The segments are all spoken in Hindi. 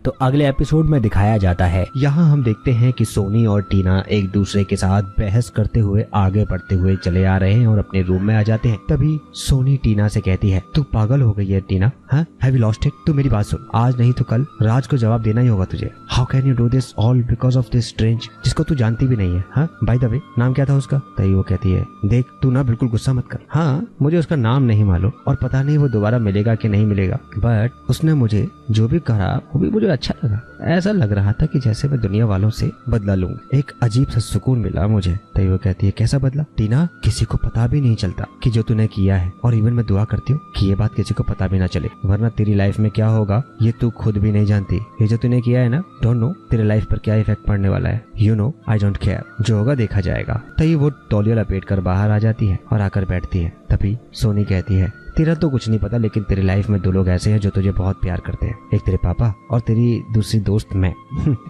तो अगले एपिसोड में दिखाया जाता है। यहाँ हम देखते हैं कि सोनी और टीना एक दूसरे के साथ बहस करते हुए आगे बढ़ते हुए चले आ रहे हैं और अपने रूम में आ जाते हैं। तभी सोनी टीना से कहती है, तू पागल हो गई है टीना, हाँ हैव यू लॉस्ट इट? तू मेरी बात सुन, आज नहीं तो कल राज को जवाब देना ही होगा तुझे। How can you do this all because of this strange जिसको तू जानती भी नहीं है। हाँ बाय द वे नाम क्या था उसका? तभी वो कहती है, देख तू ना बिल्कुल गुस्सा मत कर, हाँ मुझे उसका नाम नहीं मालूम और पता नहीं वो दोबारा मिलेगा कि नहीं मिलेगा, बट उसने मुझे जो भी कहा वो भी मुझे अच्छा लगा। ऐसा लग रहा था कि जैसे मैं दुनिया वालों से बदला लूं। एक अजीब सा सुकून मिला मुझे। तभी वो कहती है, कैसा बदला? टीना किसी को पता भी नहीं चलता कि जो तूने किया है, और इवन मैं दुआ करती हूँ कि ये बात किसी को पता भी ना चले, वरना तेरी लाइफ में क्या होगा ये तू खुद भी नहीं जानती। ये जो तूने किया है ना, डोंट नो तेरे लाइफ पर क्या इफेक्ट पड़ने वाला है। You know I don't care, जो होगा देखा जाएगा। तभी वो तौलिया लपेट कर बाहर आ जाती है और आकर बैठती है। तभी सोनी कहती है, तेरा तो कुछ नहीं पता, लेकिन तेरी लाइफ में दो लोग ऐसे हैं जो तुझे बहुत प्यार करते हैं, एक तेरे पापा और तेरी दूसरी दोस्त मैं।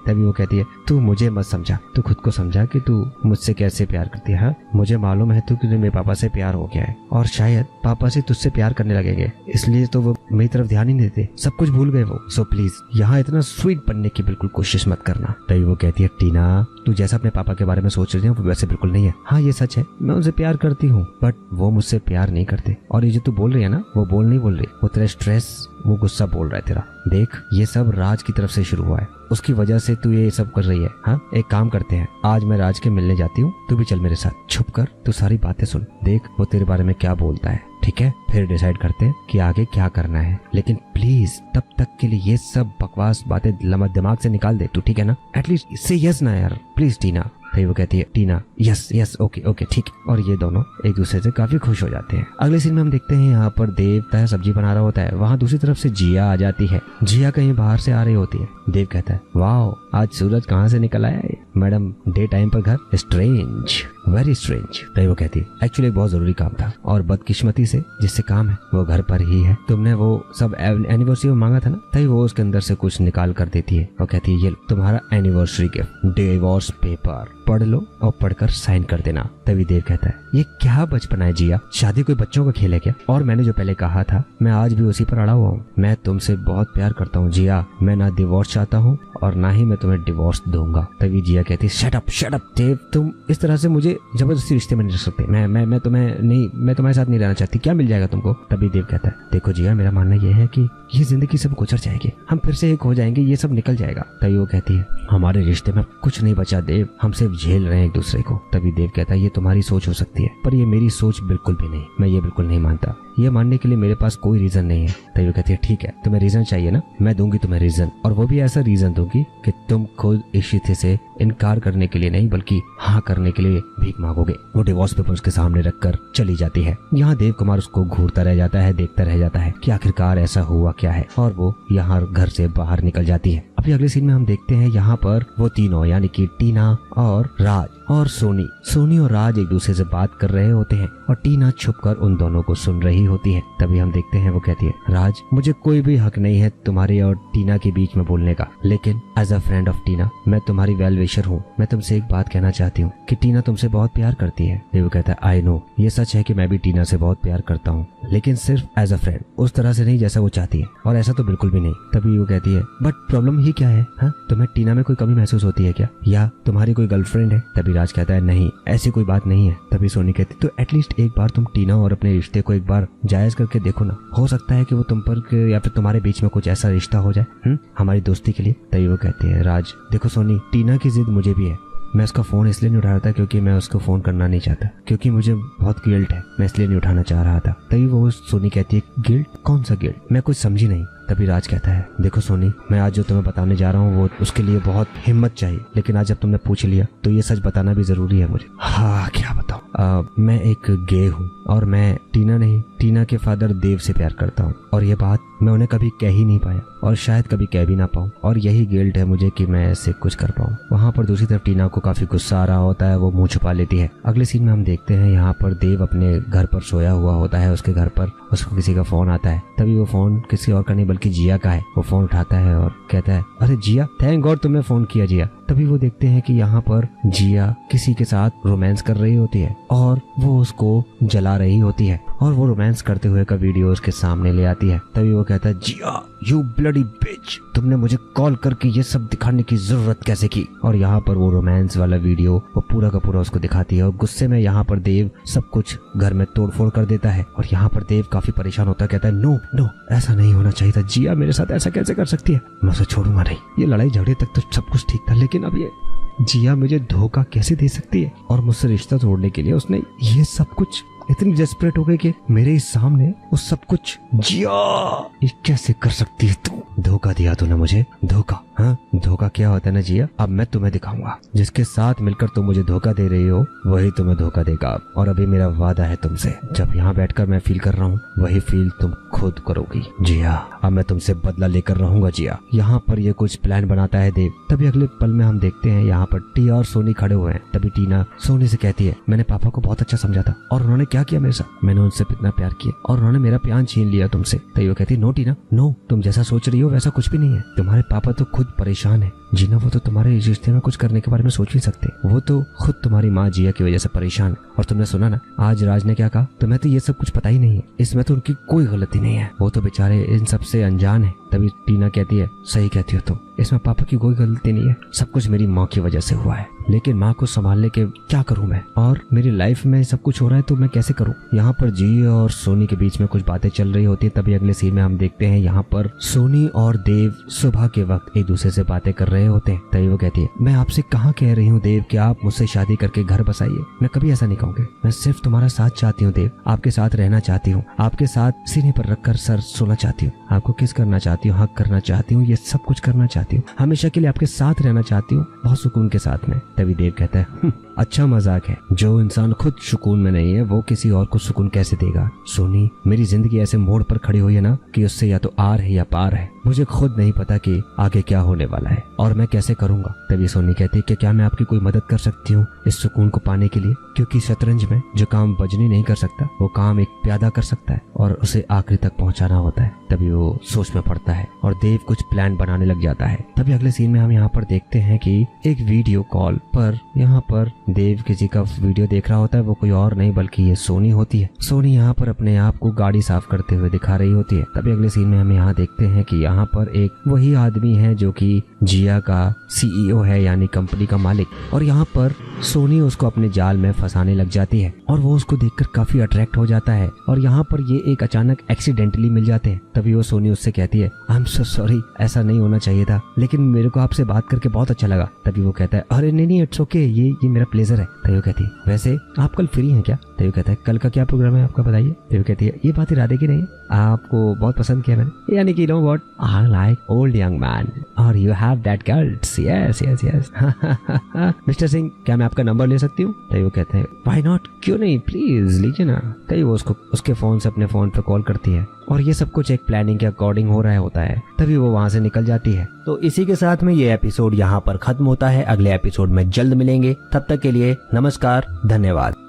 तभी वो कहती है, तू मुझे मत समझा, तू खुद को समझा कि तू मुझसे कैसे प्यार करती है। मुझे मालूम है तुझे मेरे पापा से प्यार हो गया है और शायद पापा से तुझसे प्यार करने लगेंगे, इसलिए तो वो मेरी तरफ ध्यान ही नहीं देते, सब कुछ भूल गए वो। सो प्लीज यहाँ इतना स्वीट बनने की बिल्कुल कोशिश मत करना। तभी वो कहती है, टीना तू जैसा अपने पापा के बारे में सोच रही है वो वैसे बिल्कुल नहीं है। हाँ ये सच है, मैं उनसे प्यार करती हूँ, बट वो मुझसे प्यार नहीं करते। और ये जो तू बोल रही है ना, वो बोल नहीं बोल रही, वो तेरा स्ट्रेस, वो गुस्सा बोल रहा है तेरा। देख ये सब राज की तरफ से शुरू हुआ है, उसकी वजह से तू ये सब कर रही है। हाँ एक काम करते हैं, आज मैं राज के मिलने जाती हूँ, तू भी चल मेरे साथ, छुप कर तू सारी बातें सुन, देख वो तेरे बारे में क्या बोलता है, ठीक है? फिर डिसाइड करते हैं कि आगे क्या करना है। लेकिन प्लीज तब तक के लिए ये सब बकवास बातें दिमाग से निकाल दे तू, ठीक है ना? एटलीस्ट से यस ना यार, प्लीज टीना। फिर वो कहती है, टीना यस यस ओके ओके ठीक है। और ये दोनों एक दूसरे से काफी खुश हो जाते हैं। अगले सीन में हम देखते हैं यहाँ पर देव तय सब्जी बना रहा होता है, वहाँ दूसरी तरफ से जिया आ जाती है। जिया कहीं बाहर से आ रही होती है। देव कहता है, वाओ आज सूरज कहाँ से निकल आया है मैडम, डे टाइम पर घर, स्ट्रेंज वेरी स्ट्रेंज। तभी वो कहती है, एक्चुअली बहुत जरूरी काम था और बदकिस्मती से जिससे काम है वो घर पर ही है, तुमने वो सब एनिवर्सरी में मांगा था ना। तभी वो उसके अंदर से कुछ निकाल कर देती है और कहती है, ये तुम्हारा एनिवर्सरी गिफ्ट, डिवोर्स पेपर, पढ़ लो और पढ़कर साइन कर देना। तभी देव कहता है, ये क्या बचपना है जिया, शादी कोई बच्चों का खेल है क्या? और मैंने जो पहले कहा था मैं आज भी उसी पर अड़ा हुआ हूँ, मैं तुमसे बहुत प्यार करता हूँ जिया, मैं ना डिवोर्स चाहता हूँ और ना ही मैं तुम्हें डिवोर्स दूंगा। तभी जिया कहती है, शट अप देव, तुम इस तरह से मुझे जबरदस्ती रिश्ते में नहीं रख सकते, मैं तुम्हारे साथ नहीं रहना चाहती, क्या मिल जाएगा तुमको? तभी देव कहता है, देखो जिया मेरा मानना यह है कि ये जिंदगी सब गुजर जाएगी, हम फिर से एक हो जाएंगे, ये सब निकल जाएगा। तभी वो कहती है, हमारे रिश्ते में कुछ नहीं बचा देव, हम सिर्फ झेल रहे हैं एक दूसरे को। तभी देव कहता है, ये तुम्हारी सोच हो सकती है पर ये मेरी सोच बिल्कुल भी नहीं, मैं ये बिल्कुल नहीं मानता, ये मानने के लिए मेरे पास कोई रीजन नहीं है। तभी वो कहती है, ठीक है तुम्हें रीजन चाहिए ना, मैं दूंगी तुम्हें रीजन, और वो भी ऐसा रीजन दूंगी कि तुम खुद इस रिश्ते से इनकार करने के लिए नहीं बल्कि हाँ करने के लिए भीख मांगोगे। वो डिवोर्स पेपर उसके सामने रखकर चली जाती है। यहाँ देव कुमार उसको घूरता रह जाता है, देखता रह जाता है कि आखिरकार ऐसा हुआ क्या है, और वो यहाँ घर से बाहर निकल जाती है। अभी अगले सीन में हम देखते हैं यहाँ पर वो तीनों यानी कि टीना और राज और सोनी और राज एक दूसरे से बात कर रहे होते हैं और टीना छुपकर उन दोनों को सुन रही होती है। तभी हम देखते हैं वो कहती है, राज मुझे कोई भी हक नहीं है तुम्हारे और टीना के बीच में बोलने का, लेकिन एज अ फ्रेंड ऑफ टीना मैं तुम्हारी वेल विशर हूँ, मैं तुमसे एक बात कहना चाहती हूँ कि टीना तुमसे बहुत प्यार करती है। वो कहता है, आई नो ये सच है कि मैं भी टीना से बहुत प्यार करता हूँ, लेकिन सिर्फ एज अ फ्रेंड, उस तरह से नहीं जैसा वो चाहती है, और ऐसा तो बिल्कुल भी नहीं। तभी वो कहती है, बट प्रॉब्लम ही क्या है? हाँ तुम्हें टीना में कोई कमी महसूस होती है क्या, या तुम्हारी कोई गर्लफ्रेंड है? तभी राज कहता है, नहीं ऐसी कोई बात नहीं है। तभी सोनी कहती, तो एटलीस्ट एक बार तुम टीना और अपने रिश्ते को एक बार जायज करके देखो ना, हो सकता है कि वो तुम पर या फिर तुम्हारे बीच में कुछ ऐसा रिश्ता हो जाए हमारी दोस्ती के लिए। तभी वो कहती है, राज देखो सोनी, टीना की जिद मुझे भी है, मैं उसका फोन इसलिए नहीं उठा रहा था क्योंकि मैं उसको फोन करना नहीं चाहता, क्योंकि मुझे बहुत गिल्ट है, मैं इसलिए नहीं उठाना चाह रहा था। तभी वो सोनी कहती है, गिल्ट? कौन सा गिल्ट? मैं कुछ समझी नहीं। तभी राज कहता है, देखो सोनी, मैं आज जो तुम्हें बताने जा रहा हूँ वो उसके लिए बहुत हिम्मत चाहिए, लेकिन आज जब तुमने पूछ लिया तो ये सच बताना भी जरूरी है मुझे। हाँ क्या बताऊँ, मैं एक गे हूँ और मैं टीना के फादर देव से प्यार करता हूँ, और ये बात मैं उन्हें कभी कह ही नहीं पाया और शायद कभी कह भी ना पाऊँ, और यही गिल्ट है मुझे कि मैं ऐसे कुछ कर पाऊँ। वहाँ पर दूसरी तरफ टीना को काफी गुस्सा आ रहा होता है, वो मुंह छुपा लेती है। अगले सीन में हम देखते हैं यहाँ पर देव अपने घर पर सोया हुआ होता है, उसके घर पर उसको किसी का फोन आता है। तभी वो फोन किसी और का नहीं बल्कि जिया का है। वो फोन उठाता है और कहता है, अरे जिया, थैंक गॉड तुमने फोन किया जिया। तभी वो देखते हैं कि यहाँ पर जिया किसी के साथ रोमांस कर रही होती है और वो उसको जला रही होती है। और वो रोमांस करते हुए का वीडियो उसके सामने ले आती है। तभी वो कहता है, जिया यू ब्लडी बिच, तुमने मुझे कॉल करके ये सब दिखाने की जरूरत कैसे की। और यहाँ पर वो रोमांस वाला वीडियो वो पूरा का पूरा उसको दिखाती है और गुस्से में यहाँ पर देव सब कुछ घर में तोड़फोड़ कर देता है। और यहाँ पर देव काफी परेशान होता है, कहता है नो नो ऐसा नहीं होना चाहिए था, जिया मेरे साथ ऐसा कैसे कर सकती है, मैं उसे छोड़ूंगा नहीं। ये लड़ाई झगड़े तक तो सब कुछ ठीक था, लेकिन अब ये जिया मुझे धोखा कैसे दे सकती है। और मुझसे रिश्ता तोड़ने के लिए उसने ये सब कुछ इतनी डेस्परेट हो गई कि मेरे ही सामने वो सब कुछ, जिया ये कैसे कर सकती है तू, धोखा दिया तूने मुझे, धोखा। हाँ धोखा क्या होता है ना जिया, अब मैं तुम्हें दिखाऊंगा। जिसके साथ मिलकर तुम मुझे धोखा दे रही हो वही तुम्हें धोखा देगा। और अभी मेरा वादा है तुमसे, जब यहाँ बैठकर मैं फील कर रहा हूँ वही फील तुम खुद करोगी जिया। अब मैं तुमसे बदला लेकर रहूंगा जिया। यहाँ पर ये कुछ प्लान बनाता है देव। तभी अगले पल में हम देखते हैं यहाँ पर टीना और सोनी खड़े हुए हैं। तभी टीना सोनी से कहती है, मैंने पापा को बहुत अच्छा समझा था और उन्होंने क्या किया मेरे साथ, मैंने उनसे इतना प्यार किया और उन्होंने मेरा प्यार छीन लिया तुमसे। तभी वो कहती है, नो टीना नो, तुम जैसा सोच रही हो वैसा कुछ भी नहीं है। तुम्हारे पापा तो खुद परेशान है जीना, वो तो तुम्हारे रिश्ते में कुछ करने के बारे में सोच नहीं सकते। वो तो खुद तुम्हारी माँ जिया की वजह से परेशान है। और तुमने सुना ना आज राज ने क्या कहा, तुम्हें तो ये सब कुछ पता ही नहीं है, इसमें तो उनकी कोई गलती नहीं है, वो तो बेचारे इन सब से अनजान है। तभी टीना कहती है, सही कहती हो तुम, इसमें पापा की कोई गलती नहीं है, सब कुछ मेरी माँ की वजह से हुआ है। लेकिन माँ को संभालने के क्या करूँ मैं, और मेरी लाइफ में सब कुछ हो रहा है तो मैं कैसे करूँ। यहाँ पर जी और सोनी के बीच में कुछ बातें चल रही होती है। तभी अगले सीन में हम देखते हैं यहाँ पर सोनी और देव सुबह के वक्त एक दूसरे से बातें कर रहे होते हैं। तभी वो कहती है, मैं आपसे कहाँ कह रही हूँ देव कि आप मुझसे शादी करके घर बसाइए, मैं कभी ऐसा नहीं कहूँगी। मैं सिर्फ तुम्हारा साथ चाहती हूँ देव, आपके साथ रहना चाहती हूँ, आपके साथ सीने पर रखकर सर सोना चाहती हूँ, आपको किस करना चाहती हूँ, हक करना चाहती हूँ, ये सब कुछ करना चाहती हूँ, हमेशा के लिए आपके साथ रहना चाहती हूँ, बहुत सुकून के साथ में। तभी देव कहता है, अच्छा मजाक है, जो इंसान खुद सुकून में नहीं है वो किसी और को सुकून कैसे देगा। सोनी मेरी जिंदगी ऐसे मोड़ पर खड़ी हुई है ना कि उससे या तो आर है या पार है, मुझे खुद नहीं पता कि आगे क्या होने वाला है और मैं कैसे करूंगा। तभी सोनी कहती है कि क्या मैं आपकी कोई मदद कर सकती हूँ इस सुकून को पाने के लिए, क्योंकि शतरंज में जो काम बजनी नहीं कर सकता वो काम एक प्यादा कर सकता है और उसे आखिरी तक पहुंचाना होता है। तभी वो सोच में पड़ता है और देव कुछ प्लान बनाने लग जाता है। तभी अगले सीन में हम यहाँ पर देखते हैं कि एक वीडियो कॉल पर यहाँ पर देव किसी का वीडियो देख रहा होता है, वो कोई और नहीं बल्कि ये सोनी होती है। सोनी यहाँ पर अपने आप को गाड़ी साफ करते हुए दिखा रही होती है। तभी अगले सीन में हम यहाँ देखते हैं कि यहाँ पर एक वही आदमी है जो कि जिया का CEO है, यानी कंपनी का मालिक। और यहाँ पर सोनी उसको अपने जाल में फंसाने लग जाती है और वो उसको देखकर काफी अट्रैक्ट हो जाता है और यहाँ पर ये एक अचानक एक्सीडेंटली मिल जाते हैं। तभी वो सोनी उससे कहती है, आई एम सो सॉरी, ऐसा नहीं होना चाहिए था, लेकिन मेरे को आपसे बात करके बहुत अच्छा लगा। तभी वो कहता है, अरे नहीं इट्स ओके, ये मेरा प्लेजर है। तभी वो कहती है, वैसे आप कल फ्री हैं क्या। तभी वो कहता है, कल का क्या प्रोग्राम है आपका बताइए। तभी वो कहती है, ये बात इरादे की नहीं है, आपको बहुत पसंद किया मैंने, यानी कि no what, I like old young man और you have that girls, yes yes yes. Mister Singh क्या मैं आपका नंबर ले सकती हूँ। तभी वो कहते हैं, व्हाई नॉट, क्यों नहीं, प्लीज लीजिए ना। तभी वो उसको उसके फोन से अपने फोन पे कॉल करती है और ये सब कुछ एक प्लानिंग के अकॉर्डिंग हो रहा होता है। तभी वो वहां से निकल जाती है। तो इसी के साथ में ये एपिसोड यहाँ पर खत्म होता है। अगले एपिसोड में जल्द मिलेंगे, तब तक के लिए नमस्कार, धन्यवाद।